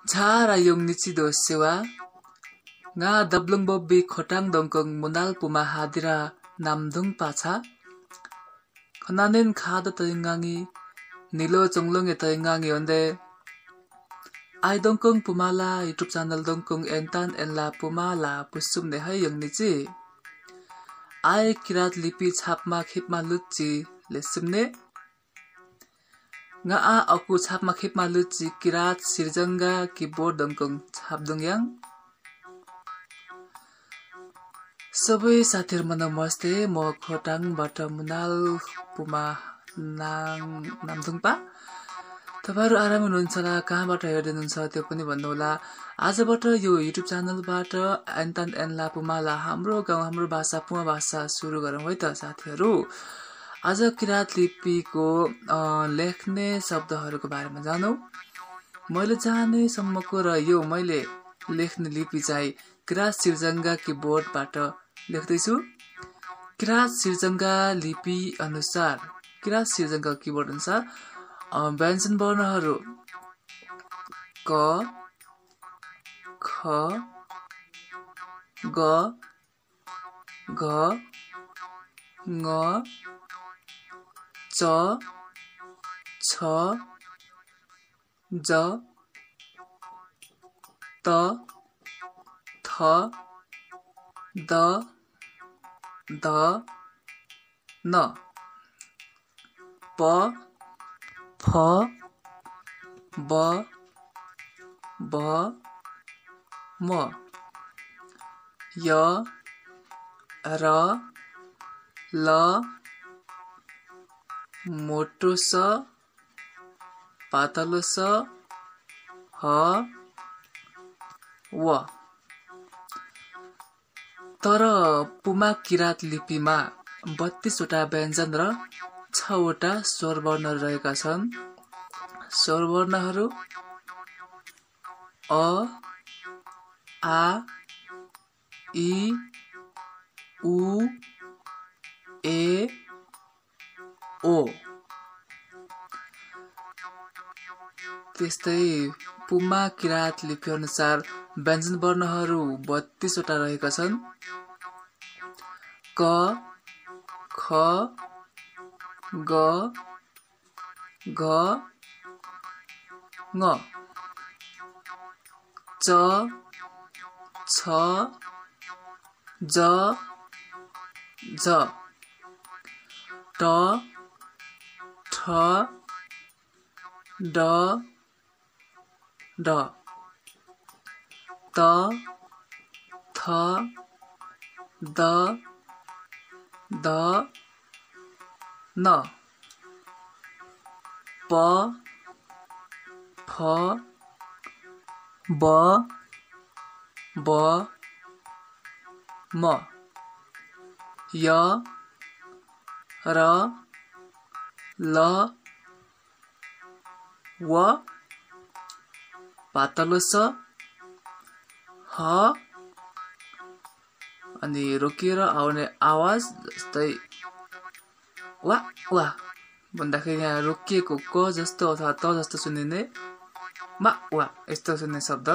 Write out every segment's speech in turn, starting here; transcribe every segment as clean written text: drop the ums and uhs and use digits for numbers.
Chara yung nichido sewa nga dablung bobbi khotang dongkong munal puma hadira namdung pacha khonanen khada taingangi nilo chonglong taingangi onde ai dongkong pumala YouTube channel dongkong entan enla pumala pusum ne hai yung nichi ai kirat lipi chapma khipma luchi lesumne nga a aku chapma khipma luchi kirat sirjanga keyboard dongkong chapdung yang सबै साथीहरुमा नमस्ते म खोटाङबाट मुनाल पुमा नामदुङपा तपाईहरु आराम हुनुहुन्छ होला कहाँबाट हेर्दै हुनुहुन्छ त्यो पनि भन्नु होला आजबाट यो युट्युब च्यानलबाट एन्तान एन्ला पुमाला हाम्रो गाउँ हाम्रो भाषा पुमा भाषा सुरु गरौँ है त साथीहरु आज किरात लिपिको लेख्ने शब्दहरुको बारेमा जानौ मैले जाने सम्मको र यो मैले लेख्ने लिपि चाहिँ किरात सिर्जंगा कीबोर्डबाट लेख्दैछु किरात सिर्जंगा लिपि अनुसार किरात सिर्जंगा कीबोर्ड अनुसार व्यञ्जन वर्णहरु क ख ग घ ङ च छ ज त थ द ध न प फ ब भ म य र ल मोटो स पातलो स ह व तर पुमा किरात लिपिमा 32 वटा व्यञ्जन र 6 वटा स्वर वर्ण रहेका छन् स्वर वर्णहरु अ आ इ उ ए ओ त्यस्तै पुमा किरात लिपि अनुसार व्यञ्जन वर्णहरु 32 वटा रहेका छन् क ख ग घ ङ च छ ज झ ट ठ ड ढ त थ द ध न प फ ब ब म य र ल व पातलो स ह अनि रोकिएर आउने आवाज जस्तै वा वा भन्दाखेरि यहाँ रोकिएको क जस्तो अथवा त जस्तो सुनिने मा वा यस्तो सुन्ने शब्द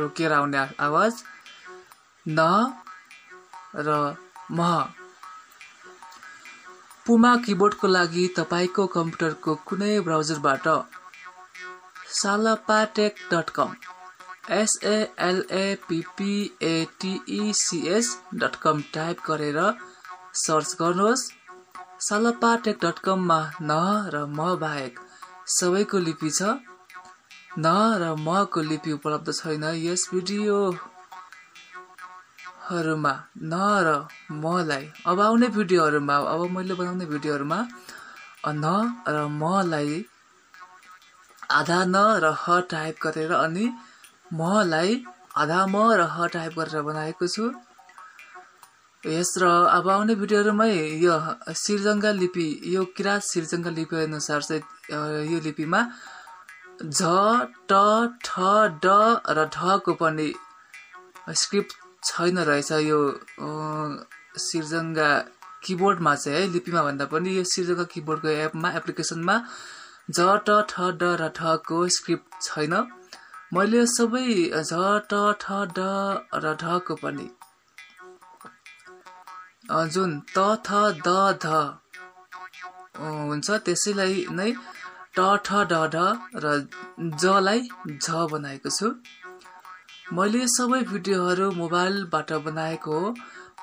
रोकिएर आउने आवाज न र म पुमा कीबोर्डको लागि तपाईको कम्प्युटरको कुनै ब्राउजरबाट salapatex.com salapatecs.com टाइप गरेर सर्च गर्नुहोस् salapatex.com मा न र म बाहेक सबैको लिपि छ न र म को लिपि उपलब्ध छैन यस भिडियोहरुमा न र म लाई अब आउने भिडियोहरुमा अब मैले बनाउने भिडियोहरुमा न र म लाई आधा न र ह टाइप गरेर अनि म लाई आधा म र ह टाइप गरेर बनाएको छु यस र अब आउने भिडियोहरुमै यो सिर्जंगा लिपि यो किरात सिर्जंगा लिपि अनुसार चाहिँ यो लिपिमा झ ट ठ ड र ढ को पनि स्क्रिप्ट छैन रहेछ यो सिर्जंगा कीबोर्डमा चाहिँ है लिपिमा भन्दा पनि यो सिर्जंगा कीबोर्डको एप्लिकेसनमा ज ट ठ ड र ठ को स्क्रिप्ट छैन मैले सबै झ ट ठ ड र ढ को पनि जुन त थ द ध हुन्छ त्यसैलाई नै ट ठ ड ढ र जलाई झ बनाएको छु। मैले सबै भिडियोहरू मोबाइलबाट बनाएको हो।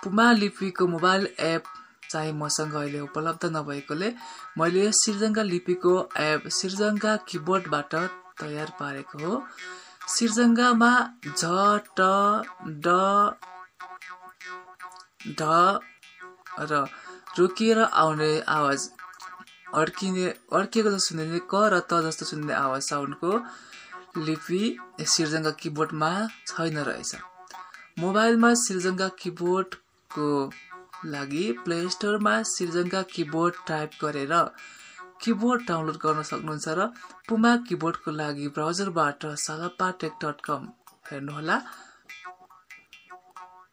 पुमा लिपिको मोबाइल एप चाहिँ मसँग अहिले उपलब्ध नभएकोले मैले सिर्जङ्गा लिपिको एप सिर्जङ्गा किबोर्डबाट तयार पारेको हो। सिर्जङ्गामा झ ट ड ढ र रोकिएर आउने आवाज अड्किएको जस्तो सुनिने क र त जस्तो सुनिने आवाज साउन्डको लिपि सिर्जङ्गा किबोर्डमा छैन रहेछ। मोबाइलमा सिर्जङ्गा किबोर्डको लागि प्ले स्टोरमा सिर्जङ्गा किबोर्ड टाइप गरेर किबोर्ड डाउनलोड गर्न सक्नुहुन्छ र पुमा किबोर्डको लागि ब्राउजरबाट salapatech.com हेर्नुहोला।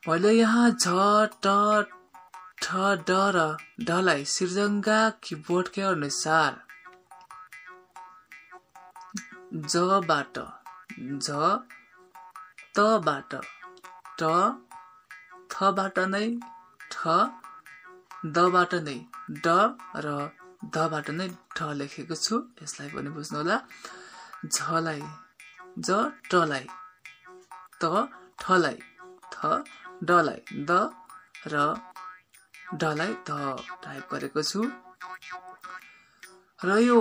मैले यहाँ झ ट ठ ड र ढलाई सिर्जङ्गा किबोर्डकै अनुसार जबाट झ तबाट ट थबाट नै ठ दबाट नै ड र धबाट नै ढ लेखेको छु। यसलाई पनि बुझ्नुहोला। झलाई ज टलाई त ठलाई थ डलाई द र ढलाई ध टाइप गरेको छु। र यो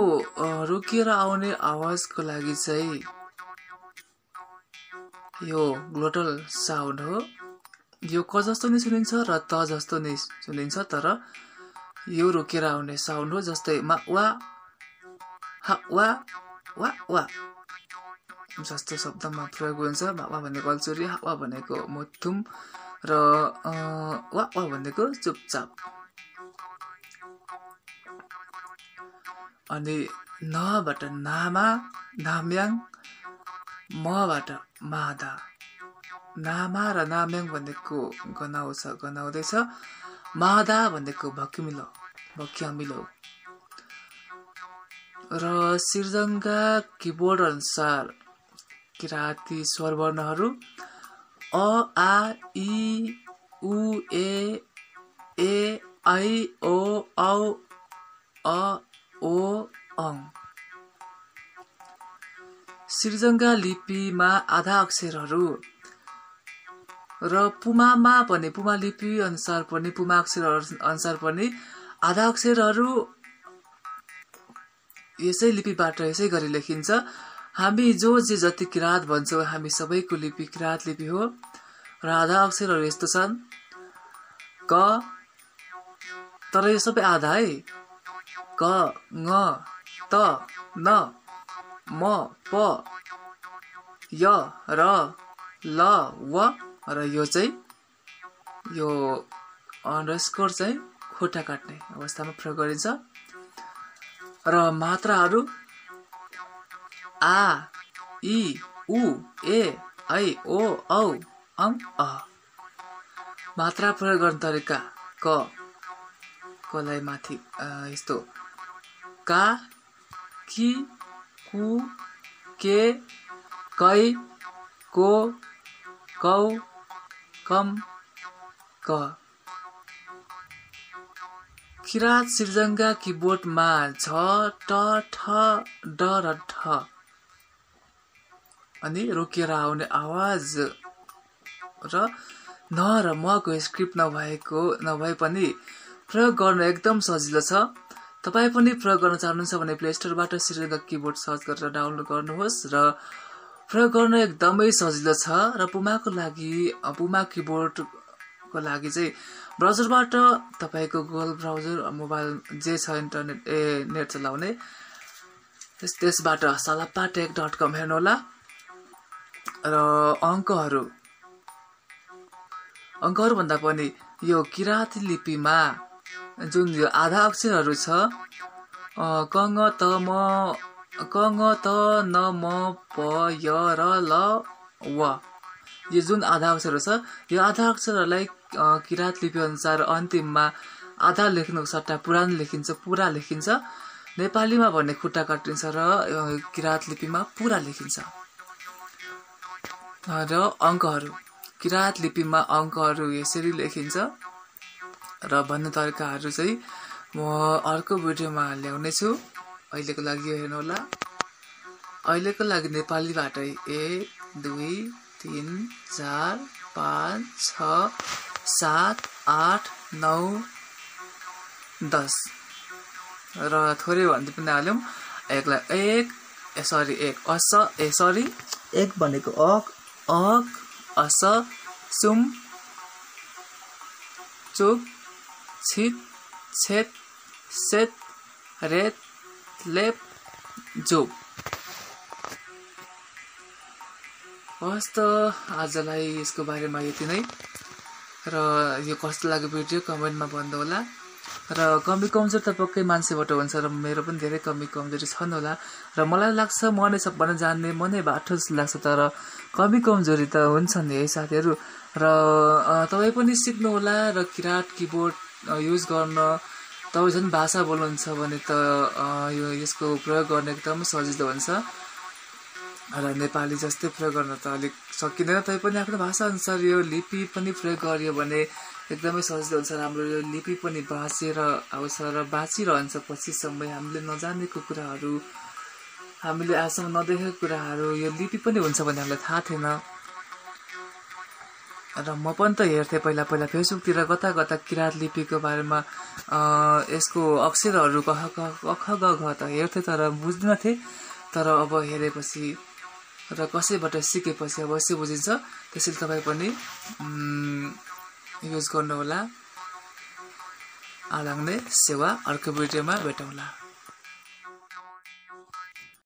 रोकिएर आउने आवाजको लागि चाहिँ यो ग्लोटल साउन्ड हो। यो क जस्तो नै सुनिन्छ र त जस्तो नै सुनिन्छ, तर यो रोकिएर आउने साउन्ड हो। जस्तै मा वा ह वा वा वा जस्तो शब्दमा प्रयोग हुन्छ। मा वा भनेको अल्चुरी, ह वा भनेको मुथुम र वा वा भनेको चुपचाप। अनि नबाट नामा नाम्याङ, मबाट मादा। नामा र नाम्याङ भनेको गनाउँदैछ। मादा भनेको भक्यामिलो। र सिर्जङ्गा किबोर्ड अनुसार किराँती स्वर वर्णहरू अ आ इ उ ए ऐ ओ औ अ ओ अङ। सिर्जङ्गा लिपिमा आधा अक्षरहरू र पुमामा पनि पुमा लिपि अनुसार पनि पुमा अक्षर अनुसार पनि आधा अक्षरहरू यसै लिपिबाट यसै गरी लेखिन्छ। हामी जे जति किराँत भन्छौँ हामी सबैको लिपि किराँत लिपि हो। र आधा अक्षरहरू यस्तो छन् क, तर यो सबै आधा है, क ङ त न म प य र ल व र यो चाहिँ यो अन्डरस्कोर चाहिँ खुट्टा काट्ने अवस्थामा प्रयोग गरिन्छ। र मात्राहरू आ इ उ ए ऐ ओ औ अङ अ। मात्रा प्रयोग गर्ने तरिका कलाई माथि यस्तो का कि कु के कै को कौ कम क। किराँत सिर्जङ्गा किबोर्डमा झ ट ठ ड र ढ अनि रोकिएर आउने आवाज र न र मको स्क्रिप्ट नभए पनि प्रयोग गर्न एकदम सजिलो छ। तपाईँ पनि प्रयोग गर्न चाहनुहुन्छ भने प्ले स्टोरबाट सिर्जङ्गा किबोर्ड सर्च गरेर डाउनलोड गर्नुहोस् र प्रयोग गर्न एकदमै सजिलो छ। र पुमा किबोर्डको लागि चाहिँ ब्राउजरबाट तपाईँको गुगल ब्राउजर मोबाइल जे छ नेट चलाउने त्यसबाट salapatech.com हेर्नुहोला। र अङ्कहरू भन्दा पनि यो किराँती लिपिमा जुन यो आधा अक्षरहरू छ क ङ त न म प य र ल व, यो जुन आधा अक्षरहरू छ यो आधा अक्षरहरूलाई किराँत लिपि अनुसार अन्तिममा आधा लेख्नुको सट्टा पुरा लेखिन्छ। नेपालीमा भन्ने खुट्टा काटिन्छ र किराँत लिपिमा पुरा लेखिन्छ। र अङ्कहरू किराँत लिपिमा अङ्कहरू यसरी लेखिन्छ र भन्ने तरिकाहरू चाहिँ म अर्को भिडियोमा ल्याउने छु। अहिलेको लागि यो हेर्नु होला। अहिलेको लागि नेपालीबाटै 1 2 3 4 5 6 7 8 9 10 र थोरै भन्दै पनि हाल्यौं। एकलाई एक भनेको अक अक अस सुम चुक छित छेत सेत रेत लेप जोप। हस् त आजलाई यसको बारेमा यति नै। र यो कस्तो लाग्यो भिडियो कमेन्टमा भन्नु होला। र कमी कमजोरी त पक्कै मान्छेबाट हुन्छ र मेरो पनि धेरै कमी कमजोरी छन् होला। र मलाई लाग्छ म नै सबभन्दा जान्ने म नै बाठो जस्तो लाग्छ, तर कमी कमजोरी त हुन्छन् है साथीहरू। र तपाईँ पनि सिक्नु होला र किराँत किबोर्ड युज गर्न। तपाईँ झन् भाषा बोल्नुहुन्छ भने त यसको प्रयोग गर्न एकदम सजिलो हुन्छ र नेपाली जस्तै प्रयोग गर्न त अलिक सकिँदैन। तैपनि आफ्नो भाषा अनुसार यो लिपि पनि प्रयोग गरियो भने एकदमै सजिलो हुन्छ। हाम्रो यो लिपि पनि बाँचेर आउँछ र बाँचिरहन्छ पछिसम्म। हामीले नजानेको कुराहरू, हामीले आजसम्म नदेखेको कुराहरू यो लिपि पनि हुन्छ भन्ने हामीलाई थाहा थिएन। र म पनि त हेर्थेँ पहिला फेसबुकतिर कता किराँत लिपिको बारेमा यसको अक्षरहरू क ख ग घ त हेर्थेँ तर बुझ्दिनँ थिएँ। तर अब हेरेपछि र कसैबाट सिकेपछि अवश्य बुझिन्छ। त्यसैले तपाईँ पनि युज गर्नुहोला। आलाग्ने सेवा अर्को भिडियोमा भेटौँला।